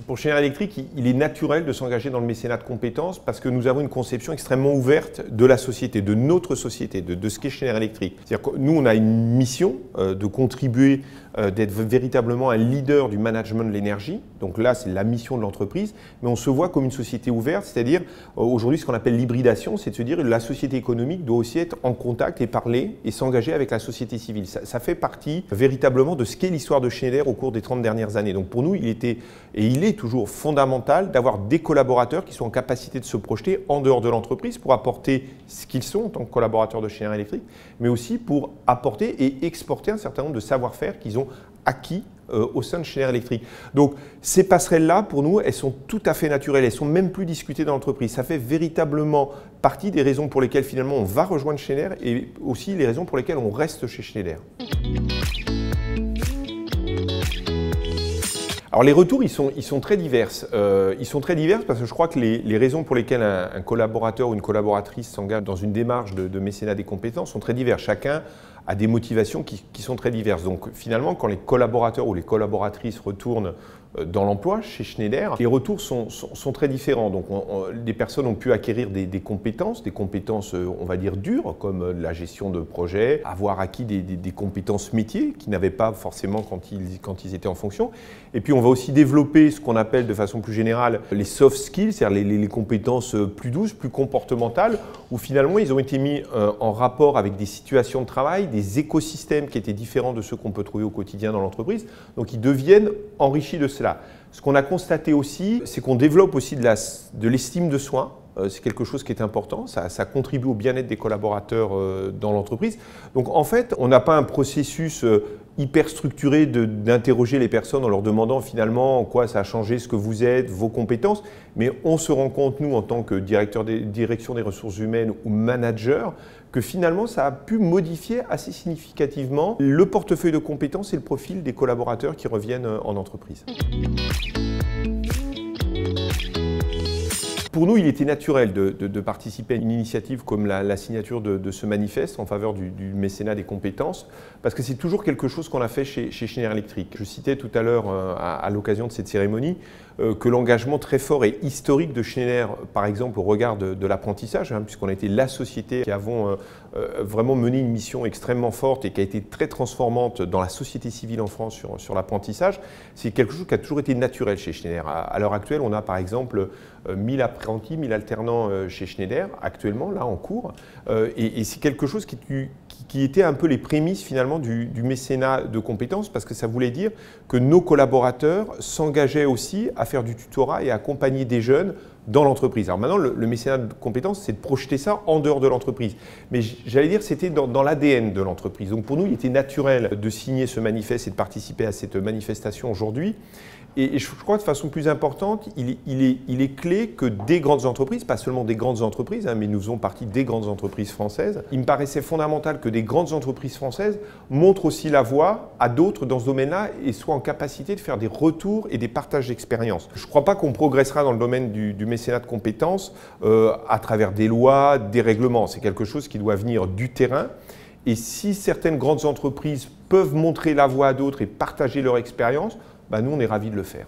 Pour Schneider Electric, il est naturel de s'engager dans le mécénat de compétences parce que nous avons une conception extrêmement ouverte de la société, de notre société, de ce qu'est Schneider Electric. C'est-à-dire que nous, on a une mission de contribuer, d'être véritablement un leader du management de l'énergie. Donc là, c'est la mission de l'entreprise, mais on se voit comme une société ouverte, c'est-à-dire aujourd'hui ce qu'on appelle l'hybridation, c'est de se dire que la société économique doit aussi être en contact et parler et s'engager avec la société civile. Ça fait partie véritablement de ce qu'est l'histoire de Schneider au cours des 30 dernières années. Donc pour nous, il était et il est toujours fondamental d'avoir des collaborateurs qui sont en capacité de se projeter en dehors de l'entreprise pour apporter ce qu'ils sont en tant que collaborateurs de Schneider Electric, mais aussi pour apporter et exporter un certain nombre de savoir-faire qu'ils ont acquis au sein de Schneider Electric. Donc ces passerelles-là, pour nous, elles sont tout à fait naturelles, elles sont même plus discutées dans l'entreprise. Ça fait véritablement partie des raisons pour lesquelles finalement on va rejoindre Schneider et aussi les raisons pour lesquelles on reste chez Schneider. Alors les retours, ils sont très divers. Ils sont très divers parce que je crois que les raisons pour lesquelles un collaborateur ou une collaboratrice s'engage dans une démarche de mécénat des compétences sont très diverses. Chacun a des motivations qui sont très diverses. Donc finalement, quand les collaborateurs ou les collaboratrices retournent dans l'emploi chez Schneider, les retours sont très différents. Donc des personnes ont pu acquérir des compétences, on va dire dures, comme la gestion de projets, avoir acquis des compétences métiers qu'ils n'avaient pas forcément quand ils étaient en fonction. Et puis on va aussi développer ce qu'on appelle de façon plus générale les soft skills, c'est-à-dire les compétences plus douces, plus comportementales, où finalement ils ont été mis en rapport avec des situations de travail, des écosystèmes qui étaient différents de ceux qu'on peut trouver au quotidien dans l'entreprise. Donc ils deviennent enrichis de cela. Ce qu'on a constaté aussi, c'est qu'on développe aussi de l'estime de soi. C'est quelque chose qui est important, ça contribue au bien-être des collaborateurs dans l'entreprise. Donc en fait, on n'a pas un processus hyper structuré d'interroger les personnes en leur demandant finalement en quoi ça a changé ce que vous êtes, vos compétences, mais on se rend compte, nous, en tant que direction des ressources humaines ou manager, que finalement ça a pu modifier assez significativement le portefeuille de compétences et le profil des collaborateurs qui reviennent en entreprise. Pour nous, il était naturel de participer à une initiative comme la signature de ce manifeste en faveur du mécénat des compétences, parce que c'est toujours quelque chose qu'on a fait chez Schneider Electric. Je citais tout à l'heure, à l'occasion de cette cérémonie, que l'engagement très fort et historique de Schneider, par exemple au regard de l'apprentissage, puisqu'on a été la société qui avons vraiment mené une mission extrêmement forte et qui a été très transformante dans la société civile en France sur l'apprentissage, c'est quelque chose qui a toujours été naturel chez Schneider. À l'heure actuelle, on a par exemple 1000 apprentis, 1000 alternants chez Schneider, actuellement, là, en cours. Et c'est quelque chose qui était un peu les prémices, finalement, du mécénat de compétences, parce que ça voulait dire que nos collaborateurs s'engageaient aussi à faire du tutorat et à accompagner des jeunes dans l'entreprise. Alors maintenant, le mécénat de compétences, c'est de projeter ça en dehors de l'entreprise. Mais j'allais dire, c'était dans l'ADN de l'entreprise. Donc pour nous, il était naturel de signer ce manifeste et de participer à cette manifestation aujourd'hui. Et je crois que de façon plus importante, il est clé que des grandes entreprises, pas seulement des grandes entreprises, mais nous faisons partie des grandes entreprises françaises. Il me paraissait fondamental que des grandes entreprises françaises montrent aussi la voie à d'autres dans ce domaine-là et soient en capacité de faire des retours et des partages d'expériences. Je ne crois pas qu'on progressera dans le domaine du mécénat de compétences à travers des lois, des règlements. C'est quelque chose qui doit venir du terrain. Et si certaines grandes entreprises peuvent montrer la voie à d'autres et partager leur expérience, nous, on est ravis de le faire.